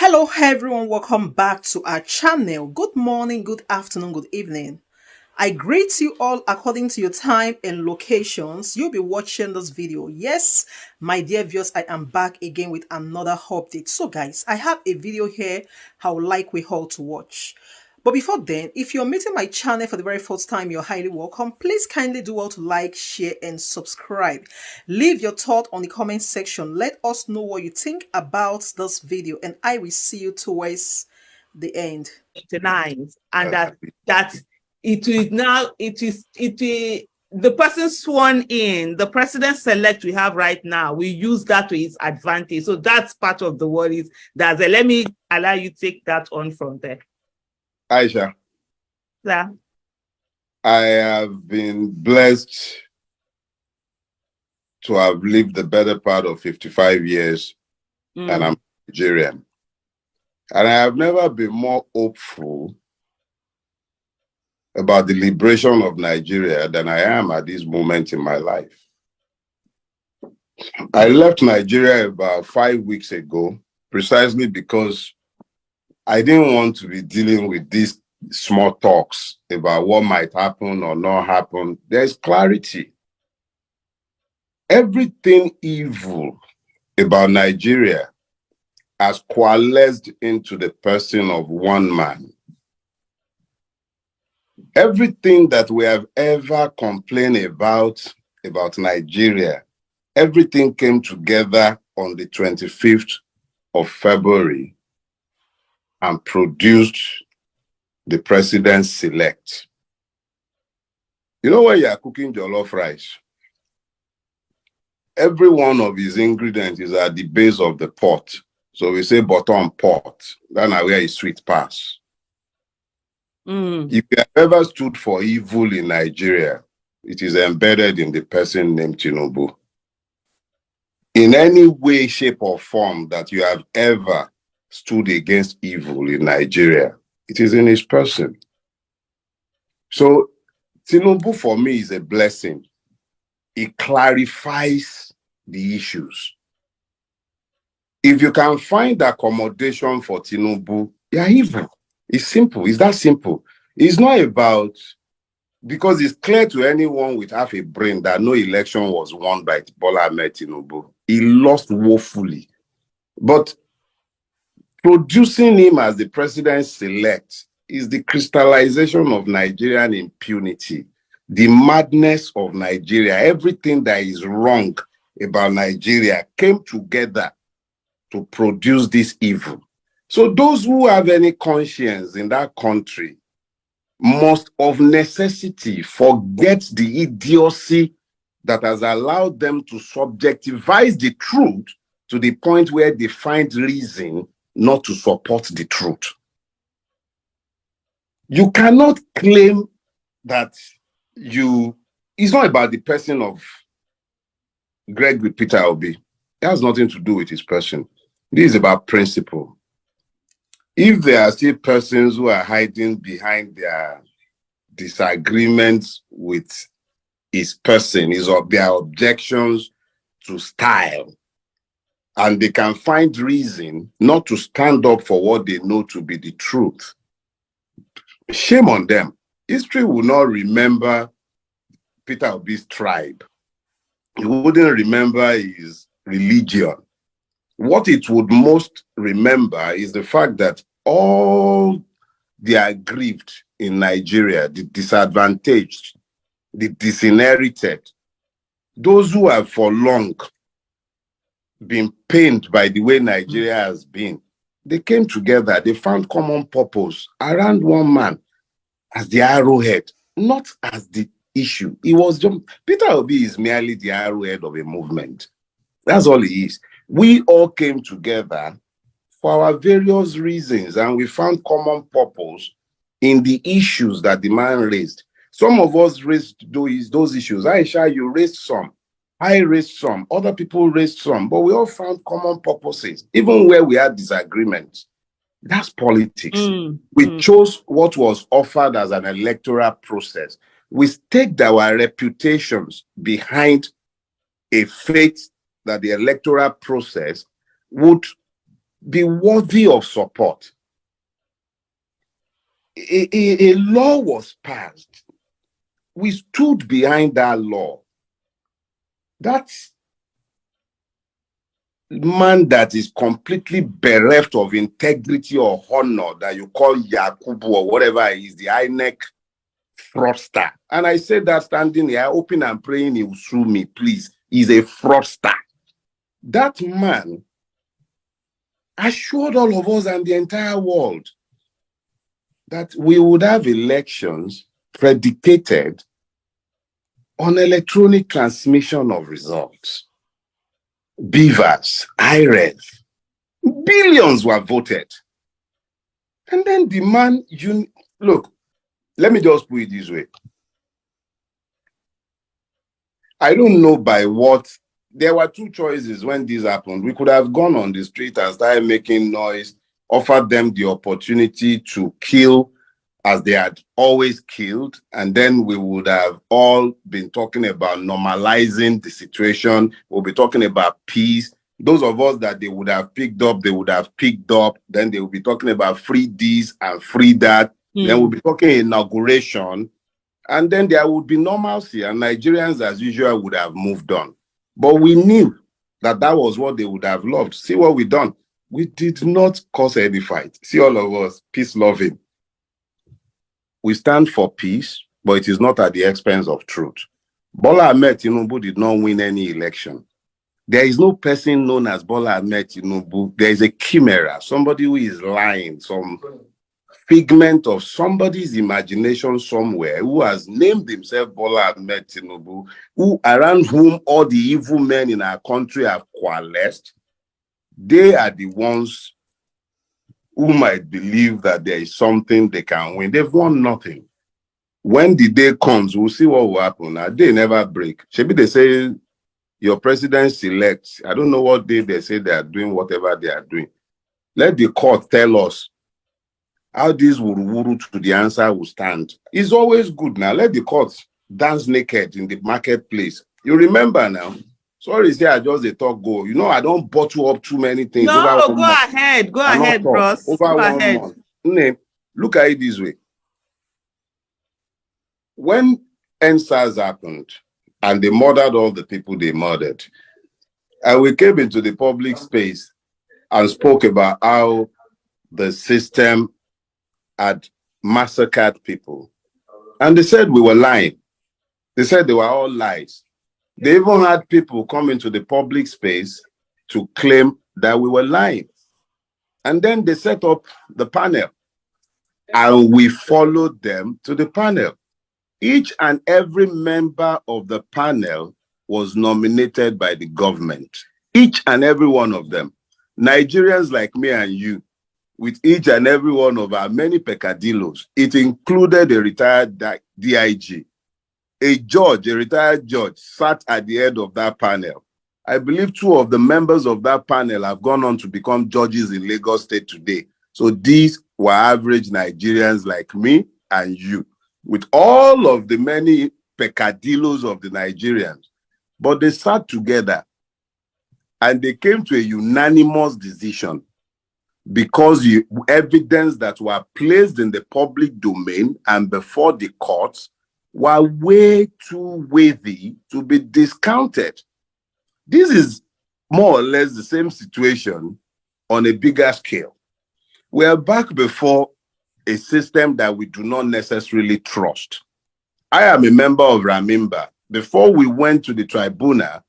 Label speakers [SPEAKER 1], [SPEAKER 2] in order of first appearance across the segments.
[SPEAKER 1] Hello everyone, welcome back to our channel. Good morning, good afternoon, good evening. I greet you all according to your time and locations. You'll be watching this video. Yes, my dear viewers, I am back again with another update. So guys, I have a video here I would like we all to watch. But before then, if you're meeting my channel for the very first time, you're highly welcome. Please kindly do well to like, share, and subscribe. Leave your thought on the comment section. Let us know what you think about this video, and I will see you towards the end.
[SPEAKER 2] 29, and that it will now it will the person sworn in, the president select we have right now, we use that to his advantage. So that's part of the worries. Let me allow you take that on from there.
[SPEAKER 3] Aisha,
[SPEAKER 2] Yeah.
[SPEAKER 3] I have been blessed to have lived the better part of 55 years, and I'm Nigerian. And I have never been more hopeful about the liberation of Nigeria than I am at this moment in my life. I left Nigeria about 5 weeks ago, precisely because I didn't want to be dealing with these small talks about what might happen or not happen. There's clarity. Everything evil about Nigeria has coalesced into the person of one man. Everything that we have ever complained about Nigeria, everything came together on the 25th of February and produced the president-elect. You know, when you are cooking jollof rice, every one of his ingredients is at the base of the pot. So we say bottom pot. That's where his sweet pass. If you have ever stood for evil in Nigeria, it is embedded in the person named Tinubu. In any way, shape, or form that you have ever stood against evil in Nigeria, it is in his person. So Tinubu for me is a blessing. It clarifies the issues. If you can find accommodation for Tinubu, you're evil. It's simple. It's that simple. It's not about, because it's clear to anyone with half a brain that no election was won by Bola Ahmed Tinubu. He lost woefully. But producing him as the president-elect is the crystallization of Nigerian impunity, the madness of Nigeria. Everything that is wrong about Nigeria came together to produce this evil. So those who have any conscience in that country must of necessity forget the idiocy that has allowed them to subjectivize the truth to the point where they find reason not to support the truth. You cannot claim that it's not about the person of Gregory Peter Obi. It has nothing to do with his person. This is about principle. If there are still persons who are hiding behind their disagreements with his person, their objections to style, and they can find reason not to stand up for what they know to be the truth, shame on them. History will not remember Peter Obi's tribe. It wouldn't remember his religion. What it would most remember is the fact that all the aggrieved in Nigeria, the disadvantaged, the disinherited, those who have for long been pained by the way Nigeria has been, they came together, they found common purpose around one man as the arrowhead, not as the issue. It was just, Peter Obi is merely the arrowhead of a movement. That's all he is. We all came together for our various reasons, and we found common purpose in the issues that the man raised. Some of us raised those issues. Aisha, you raised some. I raised some. Other people raised some. But we all found common purposes, even where we had disagreements. That's politics. We chose what was offered as an electoral process. We staked our reputations behind a faith that the electoral process would be worthy of support. A law was passed. We stood behind that law. That man that is completely bereft of integrity or honor that you call Yakubu or whatever is the INEC fraudster. And I said that standing here, hoping and praying he will sue me, please. He's a fraudster. That man assured all of us and the entire world that we would have elections predicated on electronic transmission of results. Beavers, IREF, billions were voted. And then the man, look, let me just put it this way. I don't know by what, there were two choices when this happened. We could have gone on the street and started making noise, offered them the opportunity to kill as they had always killed, and then we would have all been talking about normalizing the situation. We'll be talking about peace. Those of us that they would have picked up, they would have picked up. Then they will be talking about free this and free that. Then we'll be talking inauguration. And then there would be normalcy, and Nigerians, as usual, would have moved on. But we knew that that was what they would have loved. See what we done. We did not cause any fight. See all of us, peace-loving. We stand for peace, but it is not at the expense of truth. Bola Ahmed Tinubu did not win any election. There is no person known as Bola Ahmed Tinubu. There is a chimera, somebody who is lying, some figment of somebody's imagination somewhere, who has named himself Bola Ahmed Tinubu, around whom all the evil men in our country have coalesced. They are the ones who might believe that there is something they can win. They've won nothing. When the day comes, we'll see what will happen. A day never break. Maybe they say your president selects. I don't know what day they say they are doing whatever they are doing. Let the court tell us how this wuru to the answer will stand. It's always good now. Let the courts dance naked in the marketplace. You remember now? Sorry, say I just a talk go. You know, I don't bottle up too many things.
[SPEAKER 2] No, go ahead. Go ahead, bros.
[SPEAKER 3] Over 1 month. Look at it this way. When EndSARS happened and they murdered all the people they murdered, and we came into the public space and spoke about how the system had massacred people. And they said we were lying. They said they were all lies. They even had people come into the public space to claim that we were lying. And then they set up the panel and we followed them to the panel. Each and every member of the panel was nominated by the government. Each and every one of them. Nigerians like me and you, with each and every one of our many peccadillos. It included a retired DIG. A judge, a retired judge, sat at the head of that panel. I believe 2 of the members of that panel have gone on to become judges in Lagos State today. So these were average Nigerians like me and you, with all of the many peccadillos of the Nigerians. But they sat together and they came to a unanimous decision because evidence that were placed in the public domain and before the courts were way too weighty to be discounted. This is more or less the same situation on a bigger scale. We are back before a system that we do not necessarily trust. I am a member of Ramimba. Before we went to the tribunal,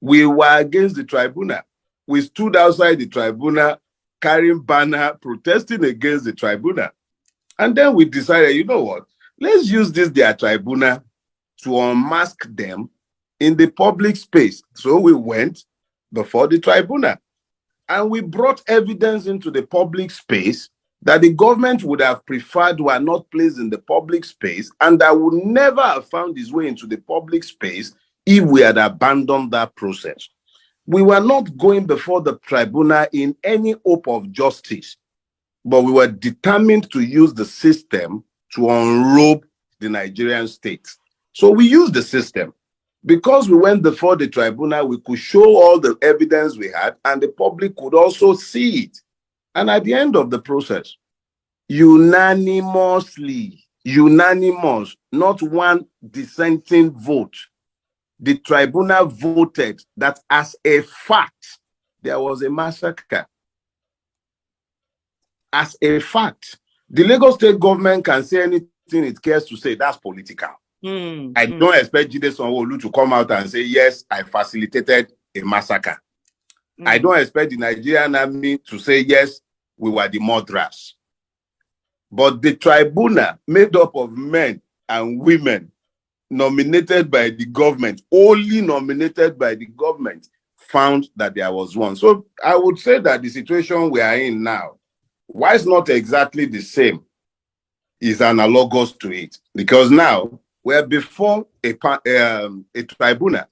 [SPEAKER 3] we were against the tribunal. We stood outside the tribunal carrying banner, protesting against the tribunal. And then we decided, you know what? Let's use their tribunal to unmask them in the public space. So we went before the tribunal and we brought evidence into the public space that the government would have preferred were not placed in the public space and that would never have found its way into the public space if we had abandoned that process. We were not going before the tribunal in any hope of justice, but we were determined to use the system to unrobe the Nigerian state. So we used the system. Because we went before the tribunal, we could show all the evidence we had, and the public could also see it. And at the end of the process, unanimous, not one dissenting vote, the tribunal voted that as a fact, there was a massacre. As a fact, the Lagos state government can say anything it cares to say. That's political. I don't expect Jide Sanwo-Olu to come out and say, yes, I facilitated a massacre. I don't expect the Nigerian army to say, yes, we were the murderers. But the tribunal, made up of men and women, nominated by the government, only nominated by the government, found that there was one. So I would say that the situation we are in now, why it's not exactly the same, is analogous to it. Because now, we're before a tribunal.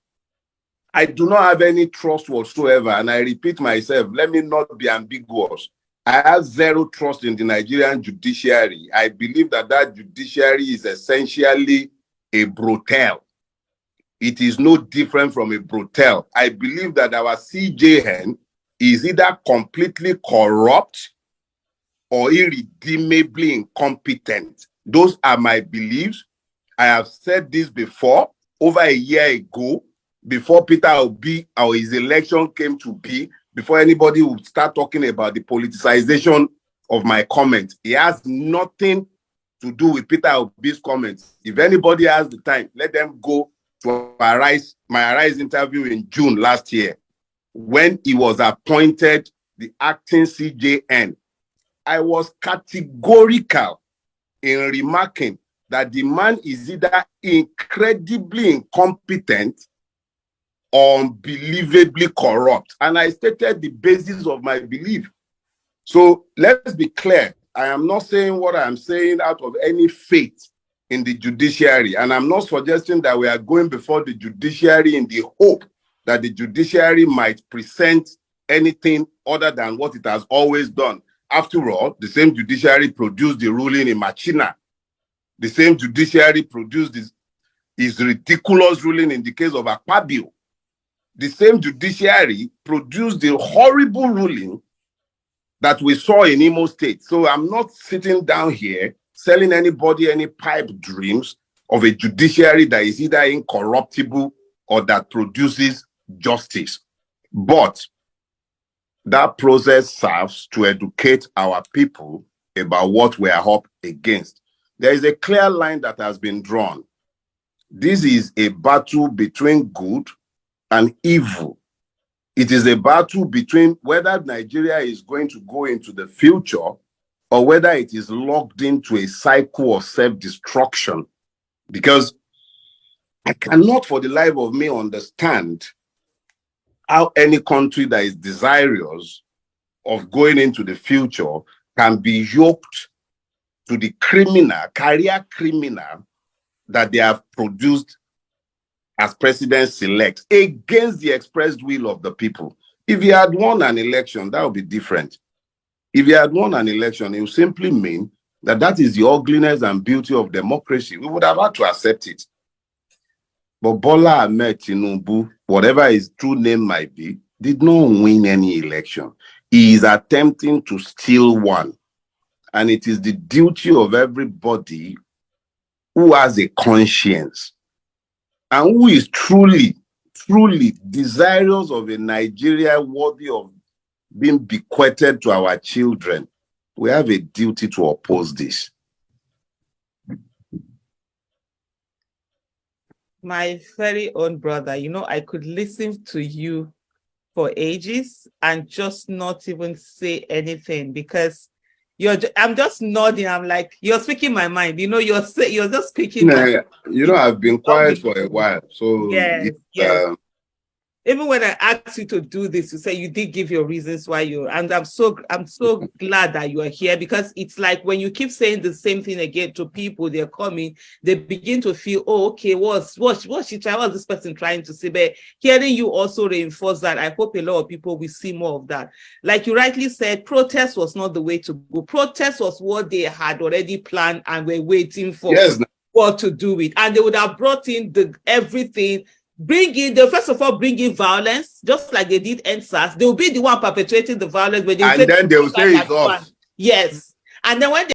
[SPEAKER 3] I do not have any trust whatsoever, and I repeat myself, let me not be ambiguous. I have zero trust in the Nigerian judiciary. I believe that that judiciary is essentially a brothel. It is no different from a brothel. I believe that our CJN is either completely corrupt or irredeemably incompetent. Those are my beliefs. I have said this before, over a year ago, before Peter Obi or his election came to be, before anybody would start talking about the politicization of my comments. It has nothing to do with Peter Obi's comments. If anybody has the time, let them go to my Arise interview in June last year, when he was appointed the acting CJN. I was categorical in remarking that the man is either incredibly incompetent or unbelievably corrupt. And I stated the basis of my belief. So let's be clear. I am not saying what I'm saying out of any faith in the judiciary. And I'm not suggesting that we are going before the judiciary in the hope that the judiciary might present anything other than what it has always done. After all, the same judiciary produced the ruling in Machina. The same judiciary produced his ridiculous ruling in the case of Akpabio. The same judiciary produced the horrible ruling that we saw in Imo State. So I'm not sitting down here selling anybody any pipe dreams of a judiciary that is either incorruptible or that produces justice. But that process serves to educate our people about what we are up against. There is a clear line that has been drawn. This is a battle between good and evil. It is a battle between whether Nigeria is going to go into the future or whether it is locked into a cycle of self-destruction. Because I cannot for the life of me understand how any country that is desirous of going into the future can be yoked to the career criminal that they have produced as president-elect against the expressed will of the people. If he had won an election, that would be different. If he had won an election, it would simply mean that that is the ugliness and beauty of democracy. We would have had to accept it. But Bola Ahmed Tinubu, whatever his true name might be, did not win any election. He is attempting to steal one. And it is the duty of everybody who has a conscience and who is truly, truly desirous of a Nigeria worthy of being bequeathed to our children. We have a duty to oppose this.
[SPEAKER 2] My very own brother, you know, I could listen to you for ages and just not even say anything because I'm just nodding. I'm like, you're speaking my mind. You know, you're just speaking.
[SPEAKER 3] Yeah, you know, I've been quiet for a while. So
[SPEAKER 2] yes. Even when I asked you to do this, you say you did give your reasons why and I'm so glad that you are here, because it's like when you keep saying the same thing again to people, they're coming, they begin to feel, oh, okay, what's this person trying to say? But hearing you also reinforce that, I hope a lot of people will see more of that. Like you rightly said, protest was not the way to go. Protest was what they had already planned and were waiting for what to do with. And they would have brought in everything, they'll first of all bring in violence, just like they did EndSARS. They'll be the one perpetrating the violence, but
[SPEAKER 3] and then they will say it's us.
[SPEAKER 2] Yes. And then when